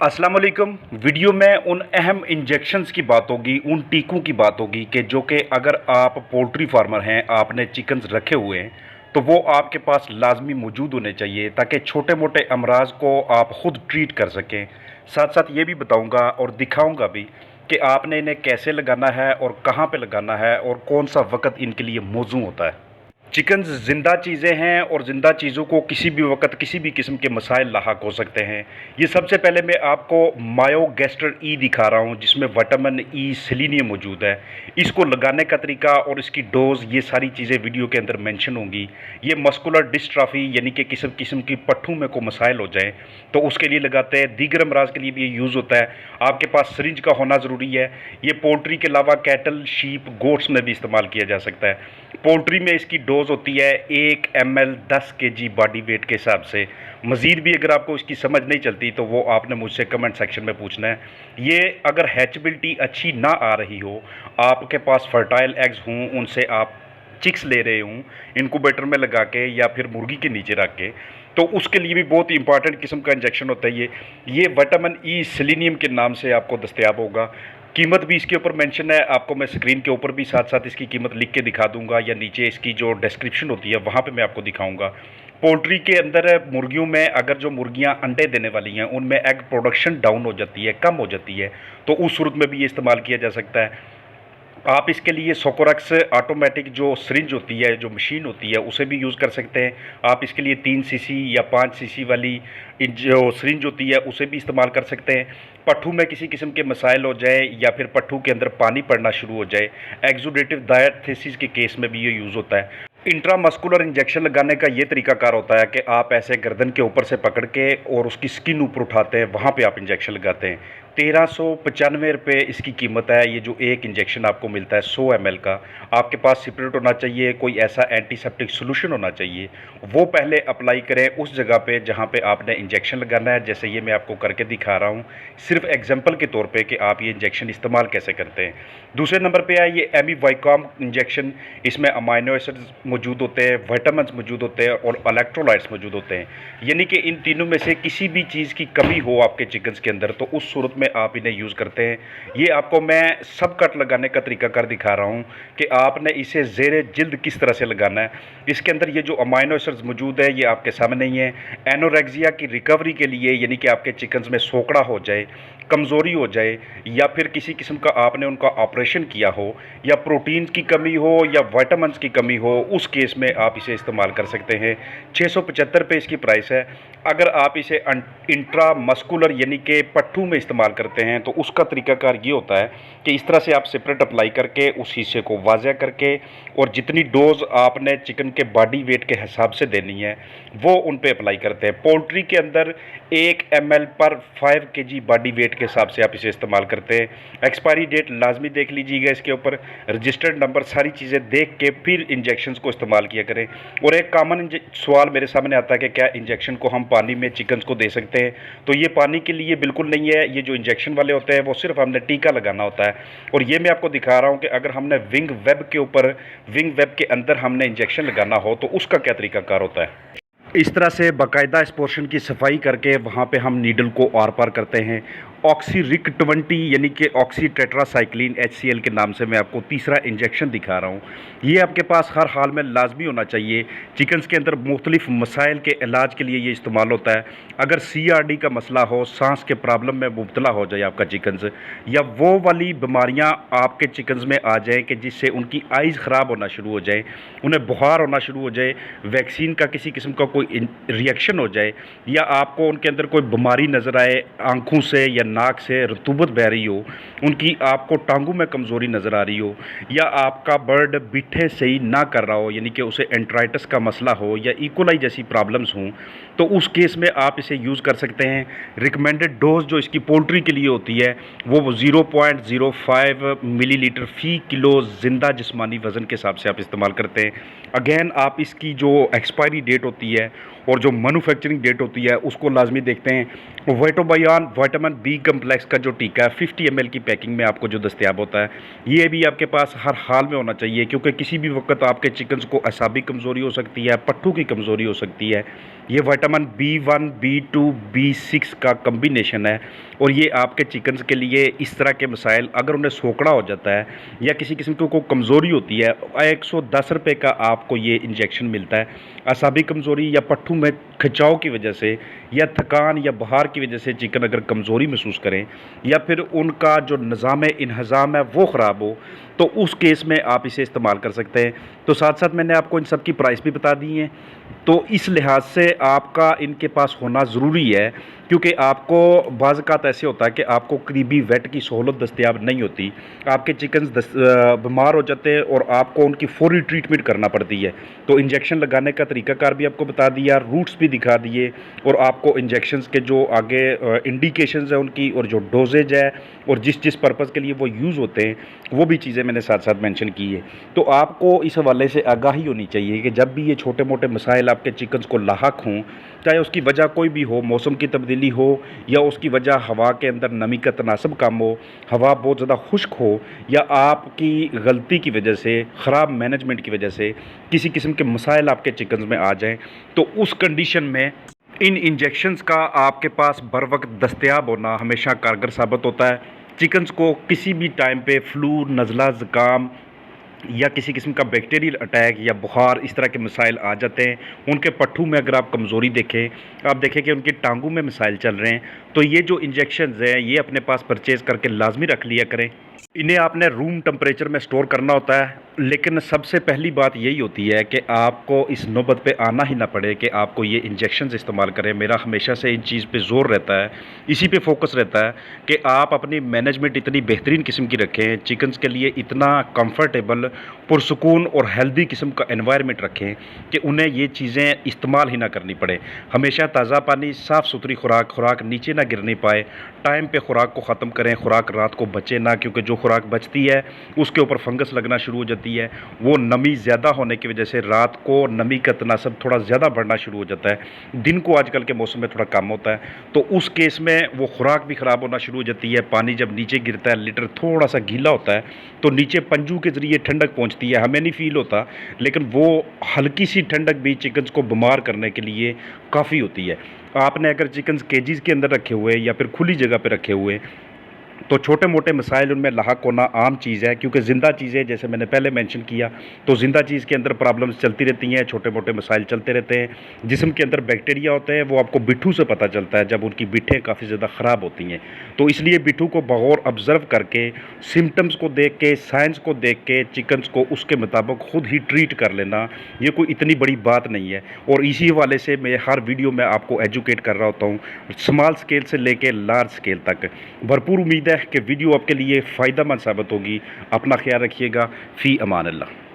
अस्सलाम वालेकुम। वीडियो में उन अहम इंजेक्शंस की बात होगी, उन टीकों की बात होगी कि जो कि अगर आप पोल्ट्री फार्मर हैं, आपने चिकन्स रखे हुए हैं, तो वो आपके पास लाजमी मौजूद होने चाहिए ताकि छोटे मोटे अमराज को आप ख़ुद ट्रीट कर सकें। साथ साथ ये भी बताऊंगा और दिखाऊंगा भी कि आपने इन्हें कैसे लगाना है और कहाँ पे लगाना है और कौन सा वक्त इनके लिए मौजू होता है। चिकन्स ज़िंदा चीज़ें हैं और ज़िंदा चीज़ों को किसी भी वक्त किसी भी किस्म के मसाइल लाहक हो सकते हैं। ये सबसे पहले मैं आपको मायोगैस्टर ई दिखा रहा हूँ जिसमें विटामिन ई सेलेनियम मौजूद है। इसको लगाने का तरीका और इसकी डोज़ ये सारी चीज़ें वीडियो के अंदर मेंशन होंगी। ये मस्कुलर डिस्ट्रॉफी यानी कि किसी किस्म की पट्ठों में को मसाइल हो जाए तो उसके लिए लगाते हैं। दीगर अमराज के लिए भी ये यूज़ होता है। आपके पास सिरिंज का होना ज़रूरी है। ये पोल्ट्री के अलावा कैटल, शीप, गोट्स में भी इस्तेमाल किया जा सकता है। पोल्ट्री में इसकी डोज होती है 1 ml 10 kg बॉडी वेट के हिसाब से। मज़ीद भी अगर आपको इसकी समझ नहीं चलती तो वो आपने मुझसे कमेंट सेक्शन में पूछना है। ये अगर हैचबिलिटी अच्छी ना आ रही हो, आपके पास फर्टाइल एग्स हों, उनसे आप चिक्स ले रहे हों इनक्यूबेटर में लगा के या फिर मुर्गी के नीचे रख के, तो उसके लिए भी बहुत इंपॉर्टेंट किस्म का इंजेक्शन होता है। ये विटामिन ई सेलेनियम के नाम से आपको दस्तयाब होगा। कीमत भी इसके ऊपर मेंशन है, आपको मैं स्क्रीन के ऊपर भी साथ साथ इसकी कीमत लिख के दिखा दूंगा या नीचे इसकी जो डिस्क्रिप्शन होती है वहाँ पे मैं आपको दिखाऊंगा। पोल्ट्री के अंदर मुर्गियों में अगर जो मुर्गियाँ अंडे देने वाली हैं उनमें एग प्रोडक्शन डाउन हो जाती है, कम हो जाती है, तो उस सूरत में भी ये इस्तेमाल किया जा सकता है। आप इसके लिए सोकोरक्स ऑटोमेटिक जो सिरिंज होती है, जो मशीन होती है, उसे भी यूज़ कर सकते हैं। आप इसके लिए 3 सीसी या 5 सीसी वाली जो सिरिंज होती है उसे भी इस्तेमाल कर सकते हैं। पट्ठू में किसी किस्म के मसाइल हो जाए या फिर पट्ठू के अंदर पानी पड़ना शुरू हो जाए, एक्सुडेटिव डायथेसिस के केस में भी ये यूज़ होता है। इंट्रामस्कुलर इंजेक्शन लगाने का ये तरीकाकार होता है कि आप ऐसे गर्दन के ऊपर से पकड़ के और उसकी स्किन ऊपर उठाते हैं, वहाँ पे आप इंजेक्शन लगाते हैं। 1395 इसकी कीमत है। ये जो एक इंजेक्शन आपको मिलता है 100 ml का, आपके पास सिपरेट होना चाहिए, कोई ऐसा एंटीसेप्टिक सोल्यूशन होना चाहिए, वो पहले अप्लाई करें उस जगह पे जहाँ पे आपने इंजेक्शन लगाना है। जैसे ये मैं आपको करके दिखा रहा हूँ सिर्फ एग्जांपल के तौर पे कि आप ये इंजेक्शन इस्तेमाल कैसे करते हैं। दूसरे नंबर पे है ये एमीवाइकॉम इंजेक्शन। इसमें अमाइनो एसिड्स मौजूद होते हैं, विटामिन मौजूद होते हैं और इलेक्ट्रोलाइट्स मौजूद होते हैं। यानी कि इन तीनों में से किसी भी चीज़ की कमी हो आपके चिकन्स के अंदर तो उस सूरत में आप इन्हें यूज़ करते हैं। ये आपको मैं सब कट लगाने का तरीका कर दिखा रहा हूँ कि आपने इसे ज़ेरे जिल्द किस तरह से लगाना है। इसके अंदर ये जो अमाइनो एसिड्स मौजूद है ये आपके सामने ही है। एनोरेक्सिया की रिकवरी के लिए, यानी कि आपके चिकन्स में सोकड़ा हो जाए, कमज़ोरी हो जाए या फिर किसी किस्म का आपने उनका ऑपरेशन किया हो या प्रोटीन की कमी हो या विटामिन्स की कमी हो, उस केस में आप इसे इस्तेमाल कर सकते हैं। 675 पे इसकी प्राइस है। अगर आप इसे इंट्रामस्कुलर यानी कि पट्ठू में इस्तेमाल करते हैं तो उसका तरीकाकार ये होता है कि इस तरह से आप सेपरेट अप्लाई करके उस हिस्से को वाज़ा करके और जितनी डोज आपने चिकन के बॉडी वेट के हिसाब से देनी है वो उन पे अप्लाई करते हैं। पोल्ट्री के अंदर 1 ml पर 5 kg बॉडी वेट के हिसाब से आप इसे इस्तेमाल करते हैं। एक्सपायरी डेट लाजमी देख लीजिएगा, इसके ऊपर रजिस्टर्ड नंबर, सारी चीज़ें देख के फिर इंजेक्शंस को इस्तेमाल किया करें। और एक कॉमन सवाल मेरे सामने आता है कि क्या इंजेक्शन को हम पानी में चिकन्स को दे सकते हैं, तो ये पानी के लिए बिल्कुल नहीं है। ये जो इंजेक्शन वाले होते हैं वो सिर्फ हमने टीका लगाना होता है। और ये मैं आपको दिखा रहा हूँ कि अगर हमने विंग वेब के ऊपर, विंग वेब के अंदर हमने इंजेक्शन लगाना हो तो उसका क्या तरीकाकार होता है। इस तरह से बाकायदा इस पोर्शन की सफाई करके वहाँ पे हम नीडल को आर पार करते हैं। ऑक्सीरिक 20 यानी कि ऑक्सी टेट्रासाइक्लिन HCl के नाम से मैं आपको तीसरा इंजेक्शन दिखा रहा हूँ। ये आपके पास हर हाल में लाजमी होना चाहिए। चिकन्स के अंदर मुख्तलिफ मसाइल के इलाज के लिए ये इस्तेमाल होता है। अगर CRD का मसला हो, सांस के प्रॉब्लम में मुब्तला हो जाए आपका चिकन्स, या वो वाली बीमारियाँ आपके चिकन्स में आ जाए कि जिससे उनकी आइज़ ख़राब होना शुरू हो जाए, उन्हें बुखार होना शुरू हो जाए, वैक्सीन का किसी किस्म का कोई रिएक्शन हो जाए, या आपको उनके अंदर कोई बीमारी नज़र आए, आँखों से या नाक से रतूबत बह रही हो, उनकी आपको टांगों में कमज़ोरी नज़र आ रही हो, या आपका बर्ड बिठे सही ना कर रहा हो, यानी कि उसे एंट्राइटिस का मसला हो या इकोलाई जैसी प्रॉब्लम्स हों, तो उस केस में आप इसे यूज़ कर सकते हैं। रिकमेंडेड डोज जो इसकी पोल्ट्री के लिए होती है वो 0.05 मिलीलीटर फ़ी किलो ज़िंदा जिस्मानी वज़न के हिसाब से आप इस्तेमाल करते हैं। अगेन आप इसकी जो एक्सपायरी डेट होती है और जो मैन्युफैक्चरिंग डेट होती है उसको लाजमी देखते हैं। वाइटोबायान विटामिन बी कम्प्लेक्स का जो टीका है 50 ml की पैकिंग में आपको जो दस्तियाब होता है, ये भी आपके पास हर हाल में होना चाहिए, क्योंकि किसी भी वक्त आपके चिकन्स को असाबी कमज़ोरी हो सकती है, पट्ठू की कमज़ोरी हो सकती है। ये विटामिन B1 B2 B6 का कम्बिनेशन है और ये आपके चिकन्स के लिए इस तरह के मसाइल, अगर उन्हें सोकड़ा हो जाता है या किसी किस्म की कोई कमज़ोरी होती है, 110 रुपये का आपको ये इंजेक्शन मिलता है। असाबी कमज़ोरी या पट्ठू में खिंचाव की वजह से या थकान या बुखार की वजह से चिकन अगर कमज़ोरी महसूस करें या फिर उनका जो निज़ाम इंहज़ाम है वो ख़राब हो, तो उस केस में आप इसे इस्तेमाल कर सकते हैं। तो साथ साथ मैंने आपको इन सब की प्राइस भी बता दी है, तो इस लिहाज से आपका इनके पास होना ज़रूरी है, क्योंकि आपको बाज़ औक़ात ऐसे होता है कि आपको करीबी वेट की सहूलत दस्तयाब नहीं होती, आपके चिकन्स बीमार हो जाते हैं और आपको उनकी फ़ौरी ट्रीटमेंट करना पड़ती है। तो इंजेक्शन लगाने का तरीक़ाकार भी आपको बता दिया, रूट्स भी दिखा दिए और आपको इंजेक्शंस के जो आगे इंडिकेशंस हैं उनकी और जो डोजेज है और जिस जिस पर्पज़ के लिए वो यूज़ होते हैं वो भी चीज़ें मैंने साथ साथ मेंशन की है। तो आपको इस हवाले से आगाही होनी चाहिए कि जब भी ये छोटे मोटे मसाइल आपके चिकन्स को लाहक हों, चाहे उसकी वजह कोई भी हो, मौसम की तब्दीली हो या उसकी वजह हवा के अंदर नमी का तनासब कम हो, हवा बहुत ज़्यादा खुश्क हो या आपकी गलती की वजह से, ख़राब मैनेजमेंट की वजह से किसी किस्म के मसाइल आपके चिकन्स में आ जाएँ, तो उस कंडीशन में इन इंजेक्शंस का आपके पास बर वक्त दस्तयाब होना हमेशा कारगर साबित होता है। चिकन्स को किसी भी टाइम पे फ्लू, नज़ला, ज़ुकाम या किसी किस्म का बैक्टीरियल अटैक या बुखार इस तरह के मसाइल आ जाते हैं। उनके पट्ठू में अगर आप कमज़ोरी देखें, आप देखें कि उनकी टांगों में मसाइल चल रहे हैं, तो ये जो इंजेक्शंस हैं ये अपने पास परचेज़ करके लाजमी रख लिया करें। इन्हें आपने रूम टेम्परेचर में स्टोर करना होता है, लेकिन सबसे पहली बात यही होती है कि आपको इस नौबत पे आना ही ना पड़े कि आपको ये इंजेक्शंस इस्तेमाल करें। मेरा हमेशा से इन चीज़ पे ज़ोर रहता है, इसी पे फोकस रहता है कि आप अपनी मैनेजमेंट इतनी बेहतरीन किस्म की रखें, चिकन्स के लिए इतना कंफर्टेबल, पुरसुकून और हेल्दी किस्म का एनवायरनमेंट रखें कि उन्हें ये चीज़ें इस्तेमाल ही ना करनी पड़े। हमेशा ताज़ा पानी, साफ़ सुथरी खुराक नीचे ना गिरने पाए, टाइम पे खुराक को ख़त्म करें, खुराक रात को बचे ना, क्योंकि जो खुराक बचती है उसके ऊपर फंगस लगना शुरू हो जाती है। वो नमी ज़्यादा होने की वजह से रात को नमी का तनासब थोड़ा ज़्यादा बढ़ना शुरू हो जाता है। दिन को आजकल के मौसम में थोड़ा कम होता है, तो उस केस में वो खुराक भी ख़राब होना शुरू हो जाती है। पानी जब नीचे गिरता है, लिटर थोड़ा सा गीला होता है, तो नीचे पंजू के ज़रिए ठंडक पहुँचती है। हमें नहीं फ़ील होता, लेकिन वो हल्की सी ठंडक भी चिकन्स को बीमार करने के लिए काफ़ी होती है। आपने अगर चिकन्स केजीज़ के अंदर रखे हुए या फिर खुली जगह पे रखे हुए, तो छोटे मोटे मसाइल उनमें लाहक होना आम चीज़ है, क्योंकि ज़िंदा चीज़ें, जैसे मैंने पहले मेंशन किया, तो ज़िंदा चीज़ के अंदर प्रॉब्लम्स चलती रहती हैं, छोटे मोटे मसाइल चलते रहते हैं। जिस्म के अंदर बैक्टीरिया होते हैं, वो आपको बिट्ठू से पता चलता है जब उनकी बिट्ठें काफ़ी ज़्यादा ख़राब होती हैं। तो इसलिए बिट्ठू को बगौर ऑब्ज़र्व करके, सिम्पटम्स को देख के, साइंस को देख के चिकन्स को उसके मुताबिक खुद ही ट्रीट कर लेना, ये कोई इतनी बड़ी बात नहीं है। और इसी हवाले से मैं हर वीडियो में आपको एजुकेट कर रहा होता हूँ, स्मॉल स्केल से लेके लार्ज स्केल तक। भरपूर उम्मीद है कि वीडियो आपके लिए फ़ायदेमंद साबित होगी। अपना ख्याल रखिएगा। फ़ी अमान अल्लाह।